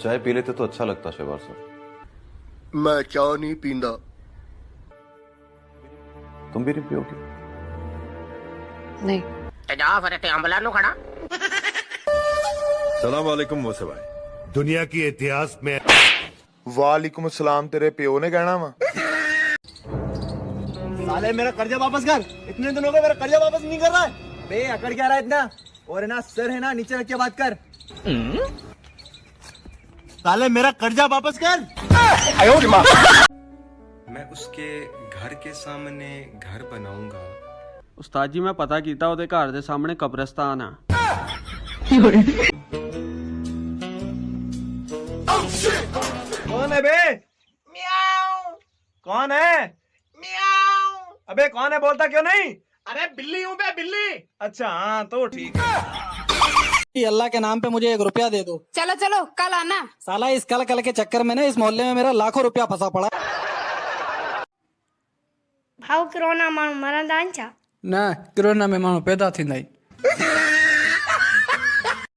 चाय पी लेते तो अच्छा लगता शहबाज सर। मैं चाय नहीं पींदा। तुम भी नहीं पियोगे? नहीं। ते जाओ फिर ते अंबला नु खड़ा। सलाम वालेकुम मोसे भाई। दुनिया की इतिहास में वालेकुम सलाम तेरे प्यो ने कहना वा। साले मेरा कर्जा वापस कर। इतने दिनों का मेरा कर्जा वापस नहीं कर रहा है बे। अकड़ क्या रहा है इतना? और है ना सर है ना नीचे रख के बात कर। साले मेरा कर्जा वापस कर। मैं उसके घर के सामने घर बनाऊंगा। उस्ताद जी मैं पता कीता ओदे घर दे सामने कब्रिस्तान है। कौन है बे? म्याऊ। कौन है? म्याऊ। अबे कौन है? बोलता क्यों नहीं? अरे बिल्ली हूँ बे, बिल्ली। अच्छा हाँ तो ठीक है। अल्लाह के नाम पे मुझे 1 रुपया दे दो। चलो चलो कल आना। साला इस कल कल के चक्कर में ना इस मोहल्ले में मेरा लाखों रुपया फंसा पड़ा। भाव कोरोना माण्हू मरंदा आहिनि छा? न कोरोना में माण्हू पैदा थींदा आहिनि।